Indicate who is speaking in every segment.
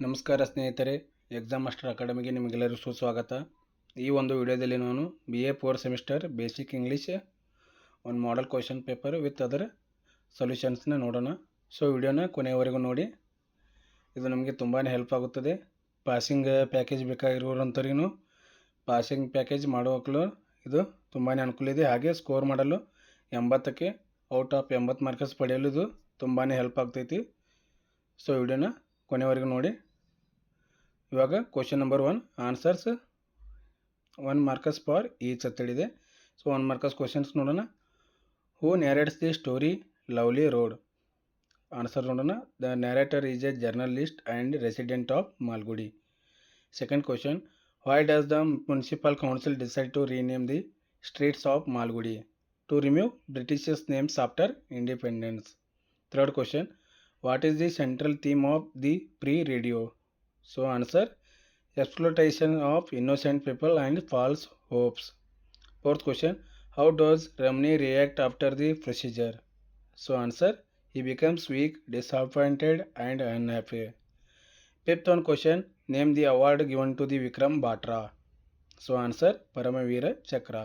Speaker 1: ನಮಸ್ಕಾರ ಸ್ನೇಹಿತರೆ, exam master ಅಕಾಡೆಮಿಗೆ ನಿಮಗೆಲ್ಲರಿಗೂ ಸುಸ್ವಾಗತ. ಈ ಒಂದು ವಿಡಿಯೋದಲ್ಲಿ ನಾನು BA 4 ಸೆಮಿಸ್ಟರ್ ಬೇಸಿಕ್ ಇಂಗ್ಲೀಷ್ ಒಂದು ಮಾಡೆಲ್ ಕ್ವೆಶ್ಚನ್ ಪೇಪರ್ ವಿತ್ ಅದರ ಸೊಲ್ಯೂಷನ್ಸ್ನ ನೋಡೋಣ. ಸೊ ವಿಡಿಯೋನ ಕೊನೆಯವರೆಗೂ ನೋಡಿ, ಇದು ನಮಗೆ ತುಂಬಾ ಹೆಲ್ಪ್ ಆಗುತ್ತದೆ. ಪಾಸಿಂಗ್ ಪ್ಯಾಕೇಜ್ ಬೇಕಾಗಿರೋರಂಥವ್ರಿಗೂ ಪಾಸಿಂಗ್ ಪ್ಯಾಕೇಜ್ ಮಾಡೋಕ್ಕೂ ಇದು ತುಂಬಾ ಅನುಕೂಲ ಇದೆ. ಹಾಗೆ ಸ್ಕೋರ್ ಮಾಡಲು 80ಕ್ಕೆ ಔಟ್ ಆಫ್ 80 ಮಾರ್ಕ್ಸ್ ಪಡೆಯಲು ಇದು ತುಂಬಾ ಹೆಲ್ಪ್ ಆಗ್ತೈತಿ. ಸೊ ವಿಡಿಯೋನ ಕೊನೆವರೆಗೂ ನೋಡಿ. ಇವಾಗ question number 1 answers 1 marks for each ಅಂತೇಳಿದೆ. ಸೊ 1 ಮಾರ್ಕಸ್ ಕ್ವೆಶನ್ಸ್ ನೋಡೋಣ. Who narrates the story Lovely Road? Answer ನೋಡೋಣ. The narrator is a journalist and resident of Malgudi. Second question, why does the municipal council decide to rename the streets of Malgudi? To remove Britishers names after independence. Third question, what is the central theme of the pre radio? So answer, exploitation of innocent people and false hopes. Fourth question, how does Ramni react after the procedure? So answer, he becomes weak, disappointed and unhappy. Fifth one question, name the award given to the Vikram Batra. So answer, Paramavira Chakra.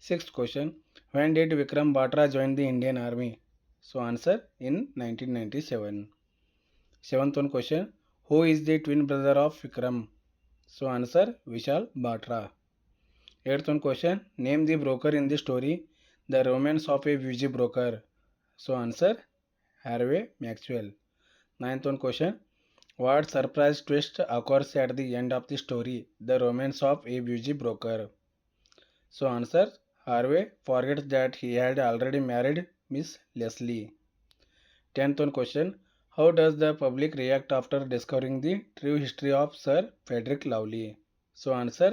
Speaker 1: Sixth question, when did Vikram Batra join the Indian Army? So answer, in 1997. Seventh one question, who is the twin brother of Vikram? So answer, Vishal Batra. Eighth one question, name the broker in the story The Romance of a Busy Broker. So answer, Harvey Maxwell. Ninth one question, what surprise twist occurs at the end of the story The Romance of a Busy Broker? So answer, Harvey forgets that he had already married Miss Leslie. Tenth one question, how does the public react after discovering the true history of Sir Frederick Lovely? So answer,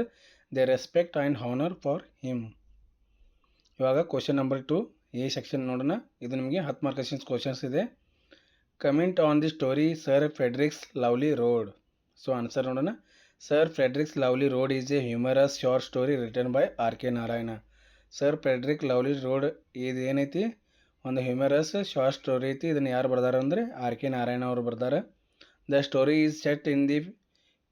Speaker 1: they respect and honor for him. ಇವಾಗ question number 2 A section ನೋಡೋಣ. ಇದು ನಿಮಗೆ 10 marks questions ಇದೆ. Comment on the story Sir Frederick's Lovely Road. So answer ನೋಡೋಣ. Sir Frederick's Lovely Road is a humorous short story written by R.K. Narayan. Sir Frederick Lovely Road ಇದು ಏನೈತಿ, ಒಂದು humorous short story ಐತಿ. ಇದನ್ನು ಯಾರು ಬರ್ದಾರ ಅಂದರೆ R.K. ನಾರಾಯಣ ಅವರು ಬರ್ದಾರ. The story is set in the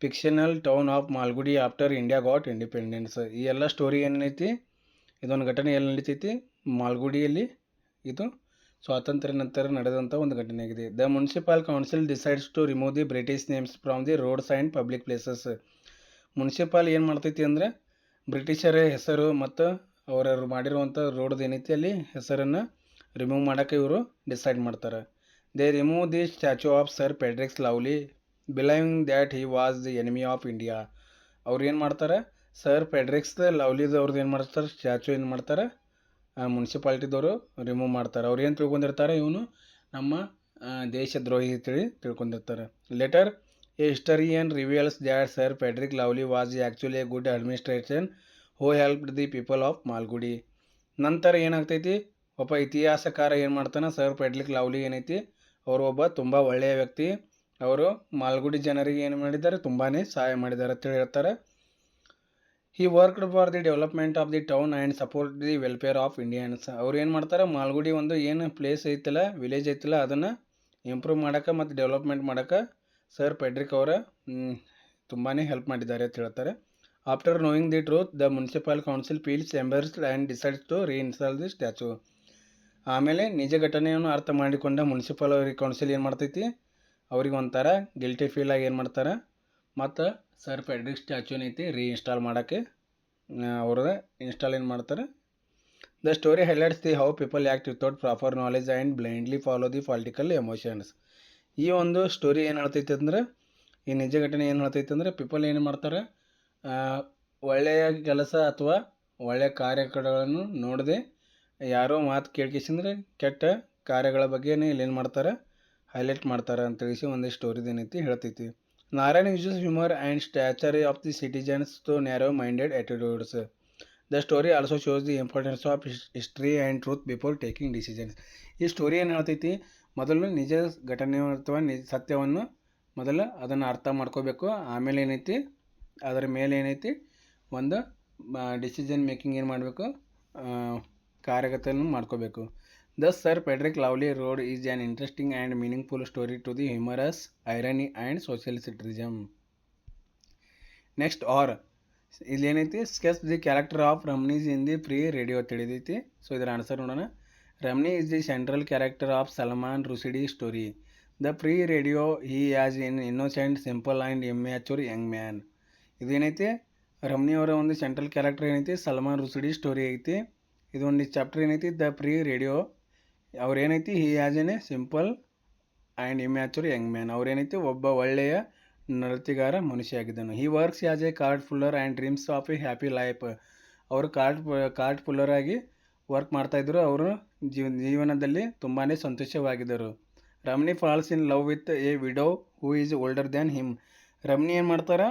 Speaker 1: fictional town of Malgudi after India got independence. ಈ ಎಲ್ಲ ಸ್ಟೋರಿ ಏನೈತಿ, ಇದೊಂದು ಘಟನೆ ಎಲ್ಲಿ ನಡೀತೈತಿ, ಮಾಲ್ಗುಡಿಯಲ್ಲಿ. ಇದು ಸ್ವಾತಂತ್ರ್ಯ ನಂತರ ನಡೆದಂಥ ಒಂದು ಘಟನೆ ಆಗಿದೆ. The municipal council decides to remove the British names from the roads and public places. Municipal ಏನು ಮಾಡ್ತೈತಿ ಅಂದರೆ ಬ್ರಿಟಿಷರ ಹೆಸರು ಮತ್ತು ಅವರು ಮಾಡಿರುವಂಥ ರೋಡ್ದು ಏನೈತಿ ಅಲ್ಲಿ ಹೆಸರನ್ನು ರಿಮೂವ್ ಮಾಡೋಕ್ಕೆ ಇವರು ಡಿಸೈಡ್ ಮಾಡ್ತಾರೆ. They remove the statue of Sir Frederick's Lovely believing that he was the enemy of India. ಅವ್ರು ಏನು ಮಾಡ್ತಾರೆ, ಸರ್ ಫ್ರೆಡ್ರಿಕ್ಸ್ ಲವ್ಲಿದವ್ರದ್ದು ಏನು ಮಾಡ್ತಾರೆ, ಸ್ಟ್ಯಾಚ್ಯೂ ಏನು ಮಾಡ್ತಾರೆ, ಮುನ್ಸಿಪಾಲ್ಟಿದವರು ರಿಮೂವ್ ಮಾಡ್ತಾರೆ. ಅವ್ರು ಏನು ತಿಳ್ಕೊಂಡಿರ್ತಾರೆ, ಇವನು ನಮ್ಮ ದೇಶದ್ರೋಹಿ ಅಂತೇಳಿ ತಿಳ್ಕೊಂಡಿರ್ತಾರೆ. Later a historian reveals that Sir Frederick Lovely was actually a good administration who helped the people of Malgudi. ನಂತರ ಏನಾಗ್ತೈತಿ, ಒಬ್ಬ ಇತಿಹಾಸಕಾರ ಏನು ಮಾಡ್ತಾನೆ, ಸರ್ ಫ್ರೆಡ್ರಿಕ್ ಲವ್ಲಿ ಏನೈತಿ, ಅವರು ಒಬ್ಬ ತುಂಬ ಒಳ್ಳೆಯ ವ್ಯಕ್ತಿ. ಅವರು ಮಾಲ್ಗುಡಿ ಜನರಿಗೆ ಏನು ಮಾಡಿದ್ದಾರೆ, ತುಂಬಾ ಸಹಾಯ ಮಾಡಿದ್ದಾರೆ ಅಂತೇಳಿ ಹೇಳ್ತಾರೆ. He worked for the development of the town and support the welfare of Indians. ಅವ್ರು ಏನು ಮಾಡ್ತಾರೆ, ಮಾಲ್ಗುಡಿ ಒಂದು ಏನು ಪ್ಲೇಸ್ ಐತಲ್ಲ, ವಿಲೇಜ್ ಐತಲ್ಲ, ಅದನ್ನು ಇಂಪ್ರೂವ್ ಮಾಡೋಕ್ಕೆ ಮತ್ತು ಡೆವಲಪ್ಮೆಂಟ್ ಮಾಡೋಕ್ಕೆ ಸರ್ ಫ್ರೆಡ್ರಿಕ್ ಅವರ ತುಂಬಾ ಹೆಲ್ಪ್ ಮಾಡಿದ್ದಾರೆ ಅಂತ ಹೇಳ್ತಾರೆ. After knowing the truth the municipal council feels embarrassed and decides to reinstall the statue. ಆಮೇಲೆ ನಿಜ ಘಟನೆಯನ್ನು ಅರ್ಥ ಮಾಡಿಕೊಂಡ ಮುನ್ಸಿಪಲ್ ಕೌನ್ಸಿಲ್ ಏನು ಮಾಡ್ತೈತಿ, ಅವ್ರಿಗೆ ಒಂಥರ ಗಿಲ್ಟಿ ಫೀಲ್ ಆಗಿ ಏನು ಮಾಡ್ತಾರೆ, ಮತ್ತು ಸರ್ ಫ್ರೆಡ್ರಿಕ್ ಸ್ಟ್ಯಾಚ್ಯೂನ ಐತಿ ರೀಇನ್ಸ್ಟಾಲ್ ಮಾಡೋಕ್ಕೆ ಅವ್ರದ್ದು ಇನ್ಸ್ಟಾಲ್ ಏನು ಮಾಡ್ತಾರೆ. The story highlights the how people act without proper knowledge and blindly follow the political emotions. ಈ ಒಂದು ಸ್ಟೋರಿ ಏನು ಹೇಳ್ತೈತೆ ಅಂದರೆ, ಈ ನಿಜ ಘಟನೆ ಏನು ಹೇಳ್ತೈತೆ ಅಂದರೆ, ಪೀಪಲ್ ಏನು ಮಾಡ್ತಾರೆ, ಒಳ್ಳೆಯ ಕೆಲಸ ಅಥವಾ ಒಳ್ಳೆಯ ಕಾರ್ಯಗಳನ್ನು ನೋಡದೆ ಯಾರೋ ಮಾತು ಕೇಳ್ಕೇಸಂದ್ರೆ ಕೆಟ್ಟ ಕಾರ್ಯಗಳ ಬಗ್ಗೆನೇ ಇಲ್ಲೇನು ಮಾಡ್ತಾರೆ, ಹೈಲೈಟ್ ಮಾಡ್ತಾರೆ ಅಂತ ತಿಳಿಸಿ ಒಂದು ಸ್ಟೋರಿದು ಏನೈತಿ ಹೇಳ್ತೈತಿ. Narayan uses humour and stature of the citizens to narrow minded attitudes. The story also shows the importance of history and truth before taking decisions. ಈ ಸ್ಟೋರಿ ಏನು ಹೇಳ್ತೈತಿ, ಮೊದಲು ನಿಜ ಘಟನೆ ಅಥವಾ ಸತ್ಯವನ್ನು ಮೊದಲು ಅದನ್ನು ಅರ್ಥ ಮಾಡ್ಕೋಬೇಕು. ಆಮೇಲೆ ಏನೈತಿ, ಅದರ ಮೇಲೆ ಏನೈತಿ ಒಂದು ಡಿಸಿಷನ್ ಮೇಕಿಂಗ್ ಏನು ಮಾಡಬೇಕು, ಕಾರ್ಯಗತವನ್ನು ಮಾಡ್ಕೋಬೇಕು. Thus, Sir Frederick Lovely Road is an interesting and meaningful story to the humorous, irony, and social satirism. Next, or ಇಲ್ಲಿ ಏನೈತಿ sketch the character of Ramni's in the free radio ತಿಳಿದೈತಿ. ಸೊ ಇದರ answer ನೋಡೋಣ. Ramni is the central character of Salman Rushdie story. The free radio he as in innocent simple and immature young man. ಇದೇನೈತಿ ರಮ್ನಿ ಅವರ ಒಂದು central character ಏನೈತಿ Salman Rushdie story ಐತಿ. ಇದು ಒಂದು ಚಾಪ್ಟರ್ ಏನೈತಿ ದ ಪ್ರೀ ರೇಡಿಯೋ. ಅವ್ರೇನೈತಿ he as an a simple and immature young man. ಅವ್ರೇನೈತಿ ಒಬ್ಬ ಒಳ್ಳೆಯ ನೃತ್ಯಗಾರ ಮನುಷ್ಯ ಆಗಿದ್ದನು. He works as a card fuller and dreams of a happy life. ಅವರು ಕಾರ್ಡ್ ಫುಲ್ಲರ್ ಆಗಿ ವರ್ಕ್ ಮಾಡ್ತಾಯಿದ್ರು. ಅವರು ಜೀವನದಲ್ಲಿ ತುಂಬಾ ಸಂತೋಷವಾಗಿದ್ದರು. Ramni falls in love with a widow who is older than him. Ramni ಏನು ಮಾಡ್ತಾರೆ,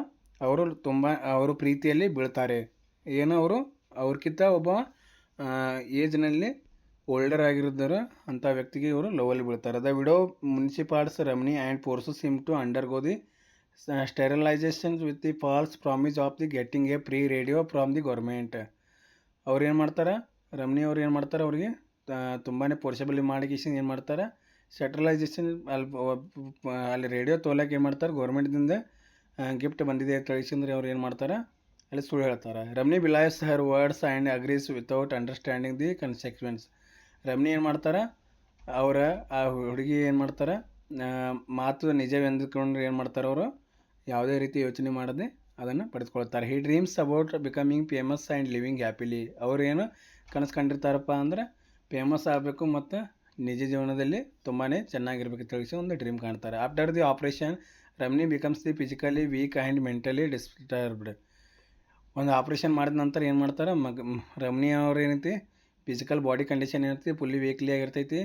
Speaker 1: ಅವರು ಪ್ರೀತಿಯಲ್ಲಿ ಬೀಳ್ತಾರೆ. ಏನೋ ಅವ್ರಕ್ಕಿಂತ ಒಬ್ಬ ಏಜ್ನಲ್ಲಿ ಓಲ್ಡರ್ ಆಗಿರ್ತಾರೆ ಅಂಥ ವ್ಯಕ್ತಿಗೆ ಇವರು ಲವಲ್ಲಿ ಬೀಳ್ತಾರೆ. The widow manipulates Ramni and forces him to undergo the sterilisation with the false promise of the getting a free radio from the government. ಅವ್ರು ಏನು ಮಾಡ್ತಾರೆ, ರಮ್ನಿ ಅವ್ರು ಏನು ಮಾಡ್ತಾರೆ, ಅವ್ರಿಗೆ ತುಂಬಾ ಫೋರ್ಸಬಲಿ ಮಾಡಿಕೇಶನ್ ಏನು ಮಾಡ್ತಾರೆ, ಸ್ಟೆರಿಲೈಸೇಷನ್ ಅಲ್ಲಿ ರೇಡಿಯೋ ತೋಲಕ್ಕೆ ಏನು ಮಾಡ್ತಾರೆ, ಗೌರ್ಮೆಂಟ್ದಿಂದ ಗಿಫ್ಟ್ ಬಂದಿದೆ ಅಂತ ತಿಳಿಸಿದ್ರೆ ಅವ್ರು ಏನು ಮಾಡ್ತಾರೆ, ಅಲ್ಲಿ ಸುಳ್ಳು ಹೇಳ್ತಾರೆ. Ramni believes her words and agrees without understanding the consequence. Ramni ಏನು ಮಾಡ್ತಾರೆ, ಆ ಹುಡುಗಿ ಏನು ಮಾಡ್ತಾರೆ, ಮಾತು ನಿಜವೆಂದುಕೊಂಡ್ರೆ ಏನು ಮಾಡ್ತಾರೆ, ಅವರು ಯಾವುದೇ ರೀತಿ ಯೋಚನೆ ಮಾಡದೆ ಅದನ್ನು ಪಡೆದುಕೊಳ್ತಾರೆ. He dreams about becoming famous and living happily. ಅವರು ಏನು ಕನಸು ಕಂಡಿರ್ತಾರಪ್ಪ ಅಂದರೆ ಫೇಮಸ್ ಆಗಬೇಕು ಮತ್ತು ನಿಜ ಜೀವನದಲ್ಲಿ ತುಂಬಾ ಚೆನ್ನಾಗಿರ್ಬೇಕು ತಿಳಿಸಿ ಒಂದು ಡ್ರೀಮ್ ಕಾಣ್ತಾರೆ. After the operation Ramni becomes the physically weak and mentally disturbed. ಒಂದು ಆಪ್ರೇಷನ್ ಮಾಡಿದ ನಂತರ ಏನು ಮಾಡ್ತಾರೆ, ರಮ್ನಿ ಅವ್ರು ಏನೈತಿ ಫಿಸಿಕಲ್ ಬಾಡಿ ಕಂಡೀಷನ್ ಏನೈತಿ ಫುಲ್ಲಿ ವೀಕ್ಲಿ ಆಗಿರ್ತೈತಿ.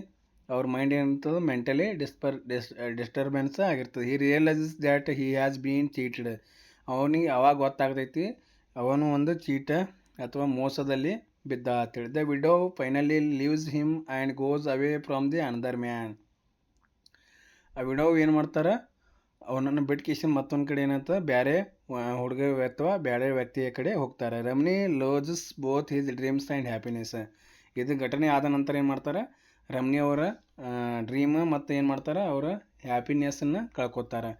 Speaker 1: ಅವ್ರ ಮೈಂಡ್ ಏನಿರ್ತದೆ ಮೆಂಟಲಿ ಡಿಸ್ಟರ್ಬೆನ್ಸ್ ಆಗಿರ್ತದೆ. He realises that he has been cheated. ಅವನಿಗೆ ಅವಾಗ ಗೊತ್ತಾಗ್ತೈತಿ ಅವನು ಒಂದು ಚೀಟ ಅಥವಾ ಮೋಸದಲ್ಲಿ ಬಿದ್ದ ಅಂತೇಳಿ. The widow finally leaves him and goes away from the another man. ಆ ವಿಡೋ ಏನು ಮಾಡ್ತಾರೆ, ಅವನನ್ನು ಬಿಟ್ಟು ಮತ್ತೊಂದು ಕಡೆ ಏನಂತ ಬೇರೆ ಹುಡುಗ ಅಥವಾ ಬೇರೆ ವ್ಯಕ್ತಿಯ ಕಡೆ ಹೋಗ್ತಾರೆ. Ramni loses both his dreams and happiness. ಇದು ಘಟನೆ ಆದ ನಂತರ ಏನು ಮಾಡ್ತಾರೆ, ರಮ್ನಿ ಅವರ ಡ್ರೀಮ್ ಮತ್ತು ಏನು ಮಾಡ್ತಾರೆ, ಅವರ ಹ್ಯಾಪಿನೆಸ್ಸನ್ನು ಕಳ್ಕೊತಾರೆ.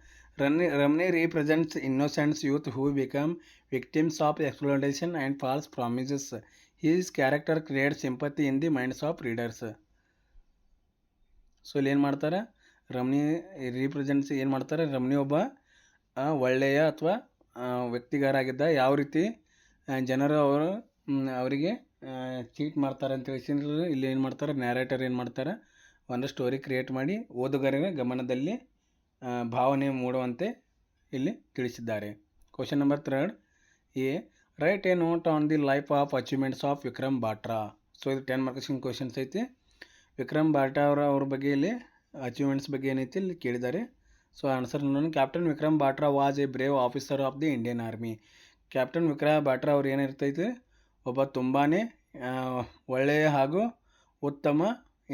Speaker 1: Ramni represents innocents youth who become victims of exploitation and false promises. His character create sympathy in the minds of readers. So ಇಲ್ಲಿ ಏನು ಮಾಡ್ತಾರೆ, ರಮ್ನಿ ರೀಪ್ರೆಸೆಂಟ್ಸ್ ಏನು ಮಾಡ್ತಾರೆ, ರಮ್ನಿ ಒಬ್ಬ ಒಳ್ಳೆಯ ಅಥವಾ ವ್ಯಕ್ತಿಗಾರ ಆಗಿದ್ದ. ಯಾವ ರೀತಿ ಜನರು ಅವರಿಗೆ ಚೀಟ್ ಮಾಡ್ತಾರೆ ಅಂತ ತಿಳಿಸಿದ್ರೆ ಇಲ್ಲಿ ಏನು ಮಾಡ್ತಾರೆ, ನ್ಯಾರೇಟರ್ ಏನು ಮಾಡ್ತಾರೆ, ಒಂದು ಸ್ಟೋರಿ ಕ್ರಿಯೇಟ್ ಮಾಡಿ ಓದುಗರ ಗಮನದಲ್ಲಿ ಭಾವನೆ ಮೂಡುವಂತೆ ಇಲ್ಲಿ ತಿಳಿಸಿದ್ದಾರೆ. Question number 3 a write a note on the life of achievements of Vikram Batra. So ಇದು 10 ಮಾರ್ಕ್ಸಿನ ಕ್ವಶನ್ಸ್ ಐತಿ. ವಿಕ್ರಮ್ ಬಾಟ್ರಾ ಅವ್ರ ಬಗ್ಗೆ ಇಲ್ಲಿ ಅಚೀವ್ಮೆಂಟ್ಸ್ ಬಗ್ಗೆ ಏನೈತಿ ಇಲ್ಲಿ ಕೇಳಿದ್ದಾರೆ. ಸೊ ಆನ್ಸರ್ ನೋಡೋಣ. Captain Vikram Batra was a brave officer of the Indian army. Captain Vikram Batra ಅವ್ರು ಏನಿರ್ತೈತಿ, ಒಬ್ಬ ತುಂಬಾ ಒಳ್ಳೆಯ ಹಾಗೂ ಉತ್ತಮ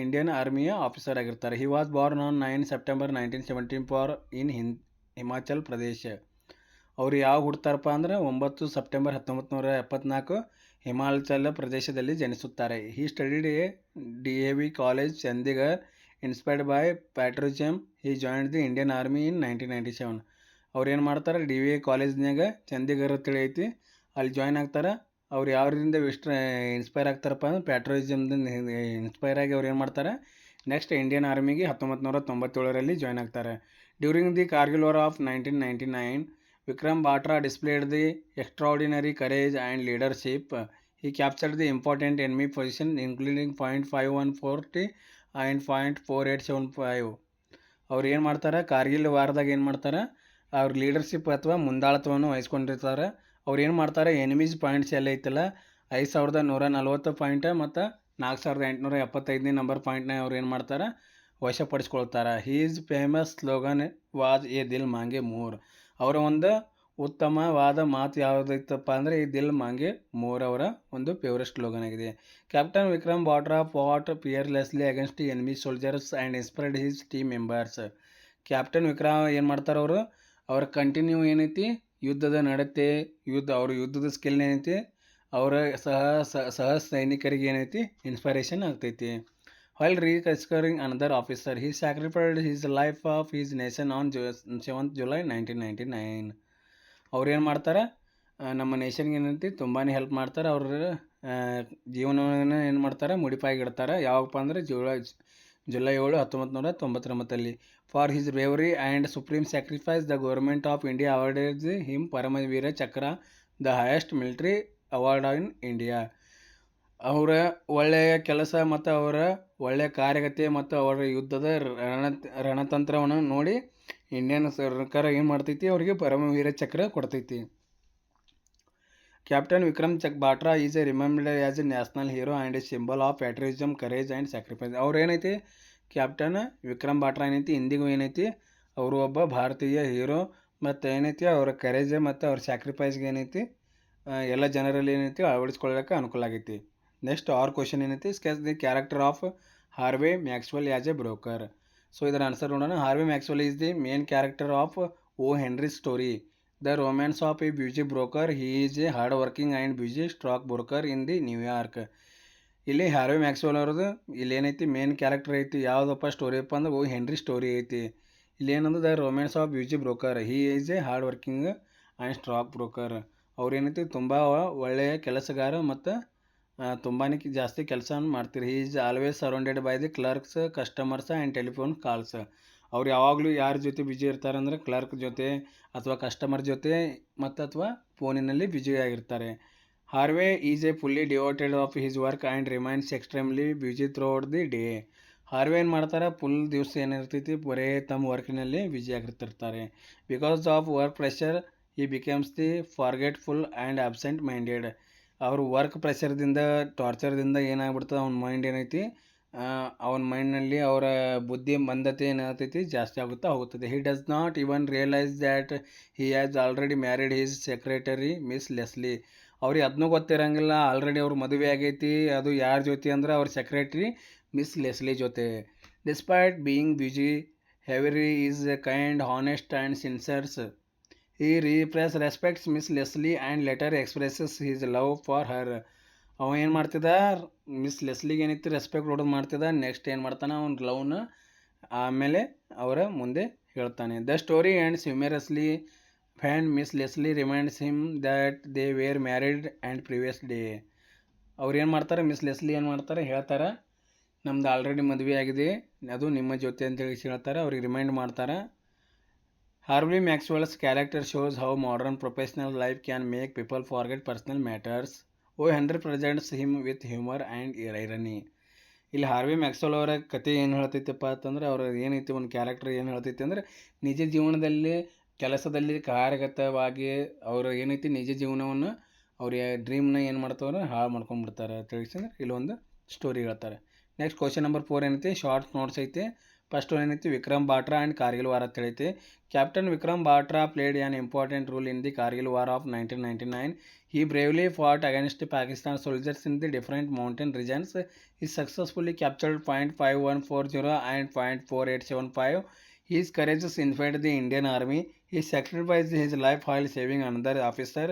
Speaker 1: ಇಂಡಿಯನ್ ಆರ್ಮಿಯ ಆಫೀಸರ್ ಆಗಿರ್ತಾರೆ. He was Born on 9 September 1974 ಇನ್ ಹಿಮಾಚಲ್ ಪ್ರದೇಶ. ಅವರು ಯಾವ ಹುಡ್ತಾರಪ್ಪ ಅಂದರೆ 9 ಸೆಪ್ಟೆಂಬರ್ 1974 ಹಿಮಾಚಲ ಪ್ರದೇಶದಲ್ಲಿ ಜನಿಸುತ್ತಾರೆ. He studied a DAV college Chandigarh. Inspired by patriotism he joined the Indian army in 1997. ಅವ್ರು ಏನು ಮಾಡ್ತಾರೆ, DAV ಕಾಲೇಜ್ನಾಗ ಚಂಡೀಗಢ ತಿಳಿ ಐತಿ, ಅಲ್ಲಿ ಜಾಯ್ನ್ ಆಗ್ತಾರೆ. ಅವ್ರು ಯಾವ್ರಿಂದ ಇನ್ಸ್ಪೈರ್ ಆಗ್ತಾರಪ್ಪ ಅಂದ್ರೆ ಪ್ಯಾಟ್ರಿಯಟಿಸಮ್ದಿಂದ ಇನ್ಸ್ಪೈರ್ ಆಗಿ ಅವ್ರು ಏನು ಮಾಡ್ತಾರೆ, ನೆಕ್ಸ್ಟ್ ಇಂಡಿಯನ್ ಆರ್ಮಿಗೆ 1997ರಲ್ಲಿ ಜಾಯ್ನ್ ಆಗ್ತಾರೆ. During the Kargil war of 1999 Vikram Batra displayed the extraordinary courage and leadership. He captured the important enemy position including .5140 and .4875. ಅವ್ರು ಏನು ಮಾಡ್ತಾರೆ, ಕಾರ್ಗಿಲ್ ವಾರದಾಗ ಏನು ಮಾಡ್ತಾರೆ, ಅವ್ರ ಲೀಡರ್ಶಿಪ್ ಅಥವಾ ಮುಂದಾಳತ್ವವನ್ನು ವಹಿಸ್ಕೊಂಡಿರ್ತಾರೆ. ಅವ್ರು ಏನು ಮಾಡ್ತಾರೆ, ಎನಿಮೀಸ್ ಪಾಯಿಂಟ್ಸ್ ಎಲ್ಲ ಐತಲ್ಲ 5140 ಪಾಯಿಂಟ್ ಮತ್ತು 4875ನೇ ನಂಬರ್ ಪಾಯಿಂಟ್ನ ಅವ್ರು ಏನು ಮಾಡ್ತಾರೆ, ವಶಪಡಿಸ್ಕೊಳ್ತಾರೆ. ಹೀಸ್ ಫೇಮಸ್ ಸ್ಲೋಗನ್ ವಾಸ್ ಎ ದಿಲ್ ಮಾಂಗೆ ಮೋರ್. ಅವರ ಒಂದು ಉತ್ತಮವಾದ ಮಾತು ಯಾವುದೈತಪ್ಪ ಅಂದರೆ ಈ ದಿಲ್ ಮಾಂಗೆ ಮೋರ್ ಅವರ ಒಂದು ಫೇವ್ರೆಟ್ ಸ್ಲೋಗನ್ ಆಗಿದೆ. Captain Vikram Batra fought fearlessly against enemy soldiers and inspired his team members. Captain Vikram ಏನು ಮಾಡ್ತಾರೆ, ಅವ್ರ ಕಂಟಿನ್ಯೂ ಏನೈತಿ ಯುದ್ಧದ ನಡತೆ, ಯುದ್ಧದ ಸ್ಕಿಲ್ ಏನೈತಿ ಅವರ ಸಹ ಸೈನಿಕರಿಗೆ ಏನೈತಿ ಇನ್ಸ್ಪೈರೇಷನ್ ಆಗ್ತೈತಿ. While rescuing another officer, he sacrificed his life of his nation on 7th July 1999. ಅವ್ರು ಏನು ಮಾಡ್ತಾರೆ, ನಮ್ಮ ನೇಷನ್ಗೆ ಏನಂತ ತುಂಬಾ ಹೆಲ್ಪ್ ಮಾಡ್ತಾರೆ. ಅವ್ರ ಜೀವನವನ್ನು ಏನು ಮಾಡ್ತಾರೆ, ಮುಡಿಪಾಗಿಡ್ತಾರೆ. ಯಾವಾಗಪ್ಪ ಅಂದರೆ July 7, 1999. For his bravery and supreme sacrifice the government of India awarded him Paramvir Chakra, the highest military award in India. ಅವರ ಒಳ್ಳೆಯ ಕೆಲಸ ಮತ್ತು ಅವರ ಒಳ್ಳೆಯ ಕಾರ್ಯಗತೆ ಮತ್ತು ಅವರ ಯುದ್ಧದ ರಣತಂತ್ರವನ್ನು ನೋಡಿ ಇಂಡಿಯನ್ ಸರ್ಕಾರ ಏನು ಮಾಡ್ತೈತಿ, ಅವರಿಗೆ ಪರಮವೀರ ಚಕ್ರ ಕೊಡ್ತೈತಿ. Captain Vikram Batra is a remembered as a national hero and a symbol of patriotism, courage and sacrifice. ಅವ್ರು ಏನೈತಿ, ಕ್ಯಾಪ್ಟನ್ ವಿಕ್ರಮ್ ಬಾಟ್ರಾ ಏನೈತಿ, ಇಂದಿಗೂ ಏನೈತಿ ಅವರು ಒಬ್ಬ ಭಾರತೀಯ ಹೀರೋ. ಮತ್ತು ಏನೈತಿ ಅವರ ಕರೇಜ್ ಮತ್ತು ಅವ್ರ ಸ್ಯಾಕ್ರಿಫೈಸ್ಗೆ ಏನೈತಿ ಎಲ್ಲ ಜನರಲ್ಲಿ ಏನೈತಿ ಅಳವಡಿಸ್ಕೊಳ್ಳೋಕೆ ಅನುಕೂಲ ಆಗೈತಿ. ನೆಕ್ಸ್ಟ್ ಕ್ವಶನ್ ಏನೈತಿ, sketch the character of Harvey Maxwell as a broker. So ಇದರ ಆನ್ಸರ್ ನೋಡೋಣ. Harvey Maxwell is the main character of O Henry story, the romance of a busy broker. He is a hard working and busy stock broker in the New York. ಇಲ್ಲಿ Harvey Maxwell ಅವ್ರದ್ದು ಇಲ್ಲಿ ಏನೈತಿ main character ಐತಿ. ಯಾವುದಪ್ಪ story ಅಪ್ಪ ಅಂದ್ರೆ ಓ Henry story ಐತಿ. ಇಲ್ಲಿ ಏನಂದ್ರೆ the romance of busy broker, he is a hard working and stock broker. ಅವ್ರು ಏನೈತಿ ತುಂಬ ಒಳ್ಳೆಯ ಕೆಲಸಗಾರ ಮತ್ತು ತುಂಬಾ ಜಾಸ್ತಿ ಕೆಲಸವನ್ನು ಮಾಡ್ತೀರಿ. He is always surrounded by the clerks, customers and telephone calls. ಅವ್ರು ಯಾವಾಗಲೂ ಯಾರ ಜೊತೆ ಬ್ಯುಜಿ ಇರ್ತಾರೆ ಅಂದರೆ ಕ್ಲರ್ಕ್ ಜೊತೆ ಅಥವಾ ಕಸ್ಟಮರ್ ಜೊತೆ ಮತ್ತು ಅಥವಾ ಫೋನಿನಲ್ಲಿ ಬ್ಯುಜಿ ಆಗಿರ್ತಾರೆ. Harvey is a fully devoted of his work and remains extremely busy throughout the day. Harvey ಏನು ಮಾಡ್ತಾರೆ, ಫುಲ್ ದಿವಸ ಏನಿರ್ತೈತಿ ಬರೇ ತಮ್ಮ ವರ್ಕಿನಲ್ಲಿ ಬ್ಯುಜಿ ಆಗಿರ್ತಿರ್ತಾರೆ. Because of work pressure he becomes the forgetful and absent minded. ಅವ್ರ ವರ್ಕ್ ಪ್ರೆಷರ್ದಿಂದ ಟಾರ್ಚರ್ದಿಂದ ಏನಾಗ್ಬಿಡ್ತದೆ, ಅವ್ನ ಮೈಂಡ್ ಏನೈತಿ ಅವನ ಮೈಂಡ್ನಲ್ಲಿ ಅವರ ಬುದ್ಧಿ ಮಂದತೆ ಏನಾಗ್ತೈತಿ ಜಾಸ್ತಿ ಆಗುತ್ತಾ ಹೋಗುತ್ತದೆ. He does not even realise that he has already married his secretary Miss Leslie. ಅವ್ರಿಗೆ ಅದನ್ನೂ ಗೊತ್ತಿರಂಗಿಲ್ಲ ಆಲ್ರೆಡಿ ಅವ್ರ ಮದುವೆ ಆಗೈತಿ. ಅದು ಯಾರ ಜೊತೆ ಅಂದ್ರೆ ಅವ್ರ ಸೆಕ್ರೆಟರಿ ಮಿಸ್ ಲೆಸ್ಲಿ ಜೊತೆ. Despite being busy, Harvey is a kind, honest and sincere. He respects Miss Leslie and later expresses his love for her. ಅವ ಏನು ಮಾಡ್ತಿದ್ದ, ಮಿಸ್ ಲೆಸ್ಲಿಗೆ ಏನೈತಿ ರೆಸ್ಪೆಕ್ಟ್ ಕೊಡೋದು ಮಾಡ್ತಿದ್ದ. ನೆಕ್ಸ್ಟ್ ಏನು ಮಾಡ್ತಾನೆ, ಅವ್ನ ಲವ್ನ ಆಮೇಲೆ ಅವರ ಮುಂದೆ ಹೇಳ್ತಾನೆ. The story ends humorously fan Miss Leslie reminds him that they were married and previous day. ಅವ್ರು ಏನು ಮಾಡ್ತಾರೆ, ಮಿಸ್ ಲೆಸ್ಲಿ ಏನು ಮಾಡ್ತಾರೆ ಹೇಳ್ತಾರೆ, ನಮ್ದು ಆಲ್ರೆಡಿ ಮದುವೆ ಆಗಿದೆ, ಅದು ನಿಮ್ಮ ಜೊತೆ ಅಂತೇಳಿ ಹೇಳ್ತಾರೆ. ಅವ್ರಿಗೆ ರಿಮೈಂಡ್ ಮಾಡ್ತಾರೆ. Harvey Maxwell's character shows how modern professional life can make people forget personal matters. O. Henry presents him with humor and irony. ಇಲ್ಲಿ ಹಾರ್ವಿ ಮ್ಯಾಕ್ಸ್ವೆಲ್ ಅವರ ಕತೆ ಏನು ಹೇಳ್ತೈತಪ್ಪ ಅಂತಂದ್ರೆ ಅವ್ರ ಏನೈತಿ ಒಂದು ಕ್ಯಾರೆಕ್ಟರ್ ಏನು ಹೇಳ್ತೈತಿ ಅಂದರೆ ನಿಜ ಜೀವನದಲ್ಲಿ ಕೆಲಸದಲ್ಲಿ ಕಾರ್ಯಗತವಾಗಿ ಅವರು ಏನೈತಿ ನಿಜ ಜೀವನವನ್ನು ಅವ್ರ ಡ್ರೀಮ್ನ ಏನು ಮಾಡ್ತಾವ್ರೆ ಹಾಳು ಮಾಡ್ಕೊಂಡ್ಬಿಡ್ತಾರೆ ತಿಳಿಸಿದ್ರೆ ಇಲ್ಲೊಂದು ಸ್ಟೋರಿ ಹೇಳ್ತಾರೆ. ನೆಕ್ಸ್ಟ್ ಕ್ವಶನ್ ನಂಬರ್ 4 ಏನೈತಿ, ಶಾರ್ಟ್ ನೋಟ್ಸ್ ಐತಿ. ಫಸ್ಟ್ ಏನೈತಿ, ವಿಕ್ರಮ್ ಬಾಟ್ರಾ ಆ್ಯಂಡ್ ಕಾರ್ಗಿಲ್ ವಾರ್ ಅಂತ ಹೇಳೈತಿ. Captain Vikram Batra played an important role in the Kargil war of 1999. He bravely fought against Pakistan soldiers in the different mountain regions. He successfully captured .5140 and .4875. His courage inspired the Indian Army. He sacrificed his life while saving another officer.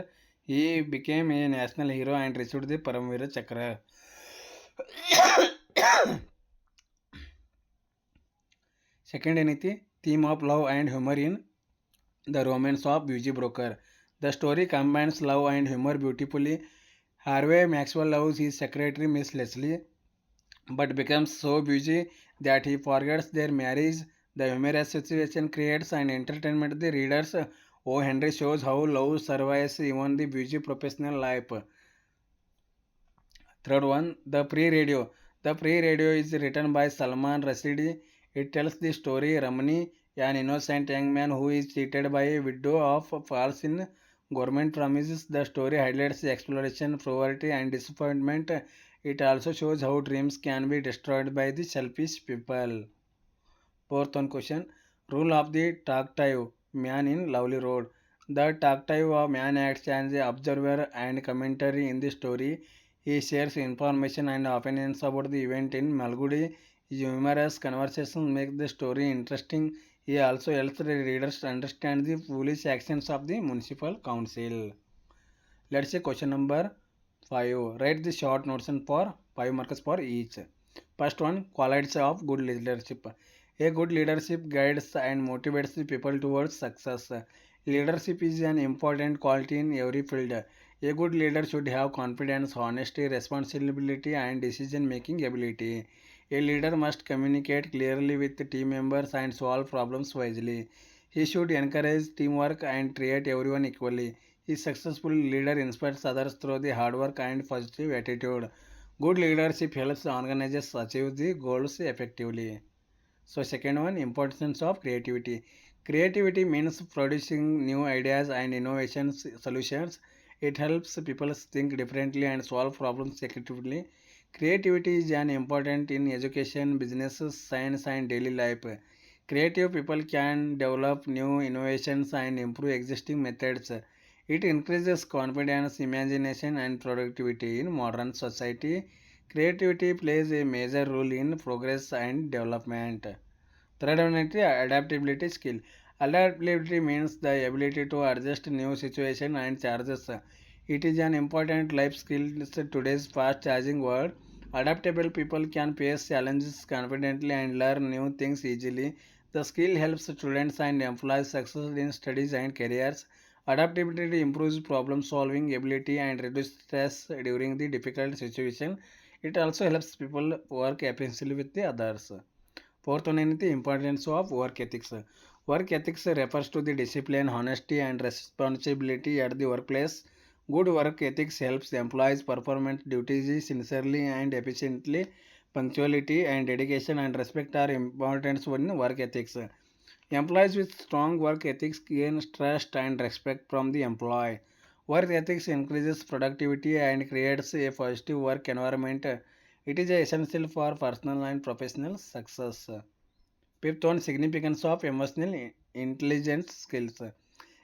Speaker 1: He became a national hero and received the Paramveer Chakra. Second ಏನೈತಿ, theme of love and humor in the romance of Beauty Broker. The story combines love and humor beautifully. Harvey Maxwell loves his secretary Miss Leslie but becomes so busy that he forgets their marriage. The humorous situation creates an entertainment the readers. O. Henry shows how love survives even the busy professional life. Third one, The Pre-Radio. The Pre-Radio is written by Salman Rushdie. It tells the story Ramani, an innocent young man who is cheated by a widow of false in government promises. The story highlights exploration, poverty, and disappointment. It also shows how dreams can be destroyed by the selfish people. Fourth one question, Rule of the Talkative Man in Lovely Road. The talkative man acts as an observer and commentary in the story. He shares information and opinions about the event in Malgudi. His humorous conversations make the story interesting. He also helps the readers to understand the foolish actions of the municipal council. Let's see question number 5. Write the short notes for 5 marks for each. First one, qualities of good leadership. A good leadership guides and motivates the people towards success. Leadership is an important quality in every field. A good leader should have confidence, honesty, responsibility, and decision making ability. A leader must communicate clearly with the team members and solve problems wisely. He should encourage teamwork and treat everyone equally. A successful leader inspires others through the hard work and positive attitude. Good leadership helps organizations achieve the goals effectively. So second one, importance of creativity. Creativity means producing new ideas and innovations solutions. It helps people think differently and solve problems effectively. Creativity is an important in education, businesses, science and daily life. Creative people can develop new innovations and improve existing methods. It increases confidence, imagination and productivity in modern society. Creativity plays a major role in progress and development. Third one is adaptability skill. Adaptability means the ability to adjust new situation and charges. It is an important life skill in today's fast changing world. Adaptable people can face challenges confidently and learn new things easily. The skill helps students and employees succeed in studies and careers. Adaptability improves problem solving ability and reduces stress during the difficult situation. It also helps people work efficiently with the others. Fourth one is the importance of work ethics. Work ethics refers to the discipline, honesty, and responsibility at the workplace. Good work ethics helps employees perform duties sincerely and efficiently. Punctuality and dedication and respect are important in work ethics. Employees with strong work ethics gain trust and respect from the employee. Work ethics increases productivity and creates a positive work environment. It is essential for personal and professional success. Fifth one, significance of emotional intelligence skills.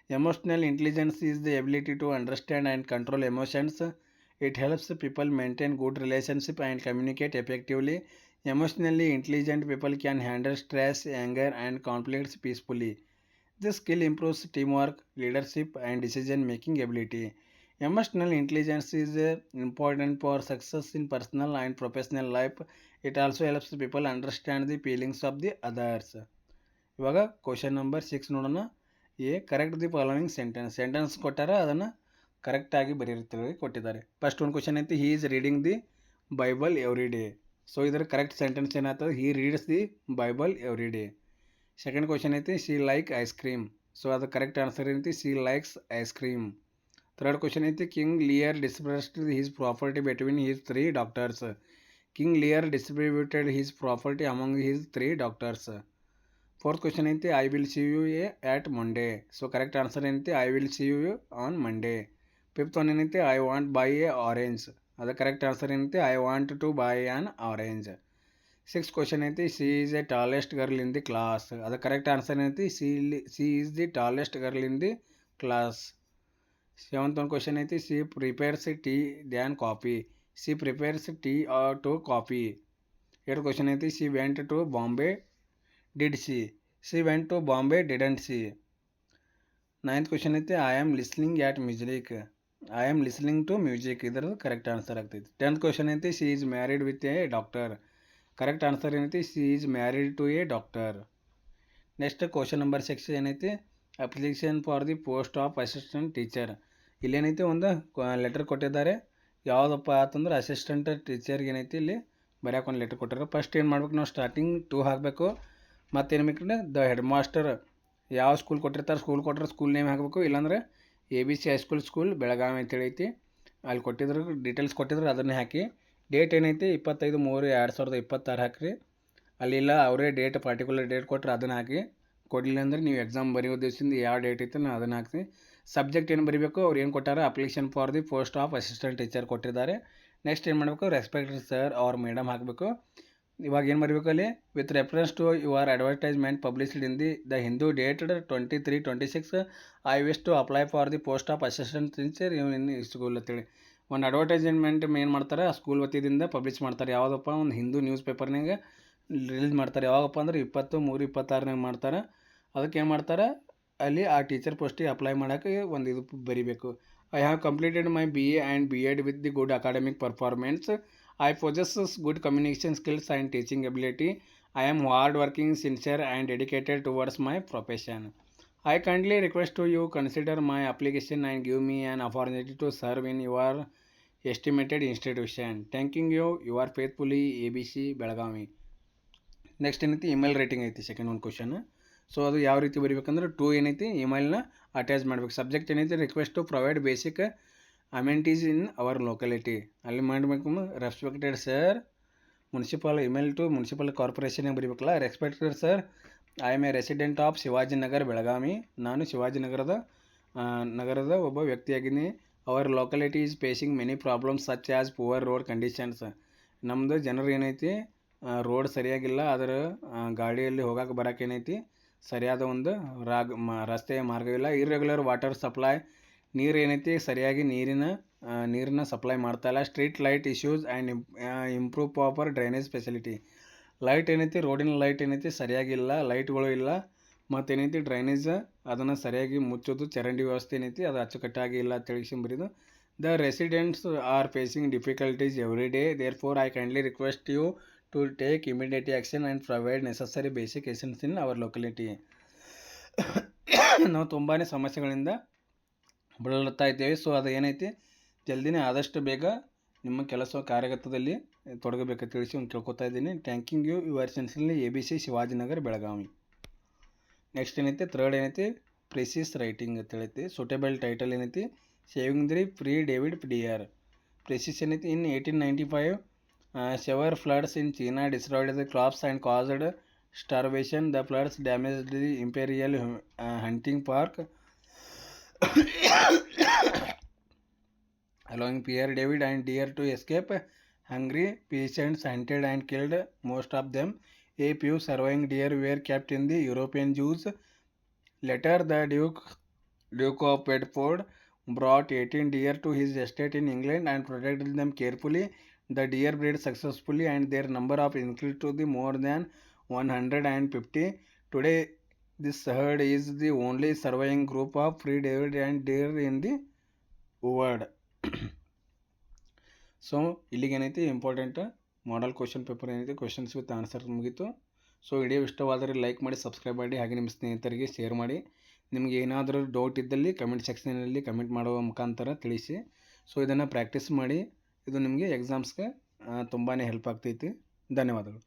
Speaker 1: Emotional intelligence is the ability to understand and control emotions. It helps people maintain good relationship and communicate effectively. Emotionally intelligent people can handle stress, anger, and conflicts peacefully. This skill improves teamwork, leadership, and decision making ability. Emotional intelligence is important for success in personal and professional life. It also helps people understand the feelings of the others. ಇವಾಗ question number 6 ನೋಡೋಣ. Correct the following sentence ಕೊಟ್ಟಾರ, ಅದನ್ನು ಕರೆಕ್ಟಾಗಿ ಬರೆಯುತ್ತೇವೆ ಕೊಟ್ಟಿದ್ದಾರೆ. First ಒಂದು question ಐತಿ, he is reading the Bible every day. So ಇದರ ಕರೆಕ್ಟ್ ಸೆಂಟೆನ್ಸ್ ಏನಾಗ್ತದೆ, he reads the Bible every day. Second question ಐತಿ, she like ice cream. So ಅದು ಕರೆಕ್ಟ್ ಆನ್ಸರ್ ಏನೈತಿ, she likes ice cream. Third question ಐತಿ, king Lear distributed his property between his 3 daughters. King Lear distributed his property among his 3 daughters. Fourth question ಐತಿ, I will see you at Monday. So correct answer ಏನೈತಿ, I will see you on Monday. Fifth one ಏನೈತಿ, I want buy a orange. ಅದು correct answer ಏನೈತಿ, I want to buy an orange. Six question ಐತಿ, she is a tallest girl in the class. ಅದು correct answer ಏನೈತಿ, she is the tallest girl in the class. Seventh ಒಂದು question ಐತಿ, she prepares tea than coffee. She prepares tea to coffee. Eight question ಐತಿ, she went to Bombay did she. She went to Bombay didn't she. Ninth question ಐತಿ, I am listening at music. I am listening to music. ಇದರ correct answer ಆಗ್ತೈತಿ. Tenth question ಐತಿ, she is married with a doctor. Correct answer ಏನೈತಿ, she is married to a doctor. Next question number 6 ಏನೈತಿ, application for the post of assistant teacher. ಇಲ್ಲೇನೈತಿ ಒಂದು letter ಕೊಟ್ಟಿದ್ದಾರೆ. ಯಾವುದಪ್ಪ ಅಂತಂದ್ರೆ ಅಸಿಸ್ಟೆಂಟ್ ಟೀಚರ್ಗೆ ಏನೈತಿ ಇಲ್ಲಿ ಬರೆಯೋಕೆ ಒಂದು ಲೆಟರ್ ಕೊಟ್ಟಿದ್ದಾರೆ. ಫಸ್ಟ್ ಏನು ಮಾಡ್ಬೇಕು, ನಾವು ಸ್ಟಾರ್ಟಿಂಗ್ ಟು ಹಾಕಬೇಕು. ಮತ್ತೇನು ಬೇಕಂದ್ರೆ ದ ಹೆಡ್ ಮಾಸ್ಟರ್ ಯಾವ ಸ್ಕೂಲ್ ಕೊಟ್ಟಿರ್ತಾರೆ, ಸ್ಕೂಲ್ ಕೊಟ್ಟರೆ ಸ್ಕೂಲ್ ನೇಮ್ ಹಾಕಬೇಕು. ಇಲ್ಲಾಂದ್ರೆ ABC ಹೈಸ್ಕೂಲ್ ಸ್ಕೂಲ್ ಬೆಳಗಾವಿ ಅಂತೇಳಿ ಐತಿ, ಅಲ್ಲಿ ಕೊಟ್ಟಿದ್ರು ಡೀಟೇಲ್ಸ್ ಕೊಟ್ಟಿದ್ರು, ಅದನ್ನೇ ಹಾಕಿ. ಡೇಟ್ ಏನೈತಿ 25/3/2026 ಹಾಕಿರಿ. ಅಲ್ಲಿಲ್ಲ ಅವರೇ ಡೇಟ್ ಪರ್ಟಿಕ್ಯುಲರ್ ಡೇಟ್ ಕೊಟ್ಟರೆ ಅದನ್ನು ಹಾಕಿ. ಕೊಡಲಿಲ್ಲ ಅಂದರೆ ನೀವು ಎಕ್ಸಾಮ್ ಬರೆಯೋ ದಿವಸದಿಂದ ಯಾವ ಡೇಟ್ ಐತೆ ನಾನು ಅದನ್ನು ಹಾಕ್ತೀನಿ. ಸಬ್ಜೆಕ್ಟ್ ಏನು ಬರೀಬೇಕು, ಅವ್ರು ಏನು ಕೊಟ್ಟಾರ, application for the post of assistant teacher ಕೊಟ್ಟಿದ್ದಾರೆ. ನೆಕ್ಸ್ಟ್ ಏನು ಮಾಡಬೇಕು, ರೆಸ್ಪೆಕ್ಟೆಡ್ ಸರ್ ಆರ್ ಮೇಡಮ್ ಹಾಕಬೇಕು. ಇವಾಗ ಏನು ಬರಬೇಕು ಅಲ್ಲಿ, with reference to your advertisement published in the Hindu dated 23/26 I wish to apply for the post of assistant teacher in school ಅಂತೇಳಿ ಒಂದು ಅಡ್ವರ್ಟೈಸ್ಮೆಂಟ್ ಏನು ಮಾಡ್ತಾರೆ, ಆ ಸ್ಕೂಲ್ ವತಿಯಿಂದ ಪಬ್ಲಿಷ್ ಮಾಡ್ತಾರೆ. ಯಾವುದಪ್ಪ, ಒಂದು ಹಿಂದೂ ನ್ಯೂಸ್ ಪೇಪರ್ನಾಗ ರಿಲೀಸ್ ಮಾಡ್ತಾರೆ. ಯಾವಾಗಪ್ಪ ಅಂದ್ರೆ 20/3/26 ಮಾಡ್ತಾರೆ. ಅದಕ್ಕೆ ಏನು ಮಾಡ್ತಾರೆ, ಅಲ್ಲಿ ಆ ಟೀಚರ್ ಪೋಸ್ಟಿಗೆ ಅಪ್ಲೈ ಮಾಡೋಕ್ಕೆ ಒಂದು ಇದು ಬರಿಬೇಕು. I have completed my BA and B.Ed with the good academic performance. I possess good communication skills and teaching ability. I am hardworking, sincere, and dedicated towards my profession. I kindly request to you consider my application and give me an opportunity to serve in your estimated institution. Thanking you, you are faithfully ABC Belgavi. Next ಏನೈತಿ email writing ಐತಿ second ಒಂದು question. So ಅದು ಯಾವ ರೀತಿ ಬರೀಬೇಕಂದ್ರೆ to ಏನೈತಿ ಇಮೇಲ್ನ attach ಮಾಡ್ಬೇಕು. ಸಬ್ಜೆಕ್ಟ್ ಏನೈತಿ request to provide basic amenities in our locality. ಅಲ್ಲಿ ಮಾಡಬೇಕು respected sir municipal email to municipal ಕಾರ್ಪೊರೇಷನ್ಗೆ ಬರೀಬೇಕಲ್ಲ. Respected sir, I am a resident of Shivajinagar Belagavi. ನಾನು ಶಿವಾಜಿನಗರದ ಒಬ್ಬ ವ್ಯಕ್ತಿಯಾಗಿದ್ದೀನಿ. Our locality is facing many problems such as poor road conditions. ನಮ್ಮದು ಜನರು ಏನೈತಿ ರೋಡ್ ಸರಿಯಾಗಿಲ್ಲ, ಅದರ ಗಾಡಿಯಲ್ಲಿ ಹೋಗಕ್ಕೆ ಬರೋಕೆ ಏನೈತಿ ಸರಿಯಾದ ಒಂದು ರಸ್ತೆಯ ಮಾರ್ಗವಿಲ್ಲ. ಇರ್ರೆಗ್ಯುಲರ್ ವಾಟರ್ ಸಪ್ಲೈ, ನೀರು ಏನೈತಿ ಸರಿಯಾಗಿ ನೀರಿನ ಸಪ್ಲೈ ಮಾಡ್ತಾಯಿಲ್ಲ. Street light issues and improve proper drainage facility. Light ಏನೈತಿ ರೋಡಿನ ಲೈಟ್ ಏನೈತಿ ಸರಿಯಾಗಿಲ್ಲ, ಲೈಟ್ಗಳು ಇಲ್ಲ. ಮತ್ತು ಏನೈತಿ ಡ್ರೈನೇಜ್ ಅದನ್ನು ಸರಿಯಾಗಿ ಮುಚ್ಚೋದು ಚರಂಡಿ ವ್ಯವಸ್ಥೆ ಏನೈತಿ ಅದು ಅಚ್ಚುಕಟ್ಟಾಗಿ ಇಲ್ಲ ತಿಳಿಸಿಂಬರಿದು. The residents are facing difficulties every day, therefore I kindly request you to take immediate action and provide necessary basic essence in our locality. ನಾವು ತುಂಬಾ ಸಮಸ್ಯೆಗಳಿಂದ ಬಳಲುತ್ತಾ ಇದ್ದೇವೆ. ಸೊ ಅದು ಏನೈತಿ ಜಲ್ದಿನೇ ಆದಷ್ಟು ಬೇಗ ನಿಮ್ಮ ಕೆಲಸ ಕಾರ್ಯಗತದಲ್ಲಿ ತೊಡಗಬೇಕು ತಿಳಿಸಿ ಒಂದು ಕೇಳ್ಕೊತಾ ಇದ್ದೀನಿ. Thanking you, your sincerely ABC Shivajinagar Belagavi. Next ಏನೈತಿ ಥರ್ಡ್ ಏನೈತಿ ಪ್ರಿಸಿಸ್ ರೈಟಿಂಗ್ ಅಂತ ಹೇಳೈತಿ. ಸೂಟೇಬಲ್ ಟೈಟಲ್ ಏನೈತಿ saving the Pere David deer. Precis ಏನೈತಿ in 1895 severe floods in China destroyed the crops and caused starvation. The floods damaged the imperial hunting park, allowing Pierre David and deer to escape. Hungry peasants hunted and killed most of them. A few surviving deer were kept in the European zoos. Later, the Duke of Bedford brought 18 deer to his estate in England and protected them carefully. The deer bred successfully and their number of increased to the more than 150. Today, this herd is the only surviving group of free David and deer in the world. So ಇಲ್ಲಿಗೇನೈತಿ important model question paper ಏನೈತಿ questions with answer ಮುಗೀತು. So video ಇಷ್ಟವಾದರೆ like ಮಾಡಿ, subscribe ಮಾಡಿ, ಹಾಗೆ ನಿಮ್ಮ ಸ್ನೇಹಿತರಿಗೆ share ಮಾಡಿ. ನಿಮಗೆ ಏನಾದರೂ ಡೌಟ್ ಇದ್ದಲ್ಲಿ ಕಮೆಂಟ್ ಸೆಕ್ಷನಲ್ಲಿ ಕಮೆಂಟ್ ಮಾಡುವ ಮುಖಾಂತರ ತಿಳಿಸಿ. ಸೊ ಇದನ್ನು ಪ್ರಾಕ್ಟೀಸ್ ಮಾಡಿ, ಇದು ನಿಮಗೆ ಎಕ್ಸಾಮ್ಸ್ಗೆ ತುಂಬಾ ಹೆಲ್ಪ್ ಆಗ್ತೈತಿ. ಧನ್ಯವಾದಗಳು.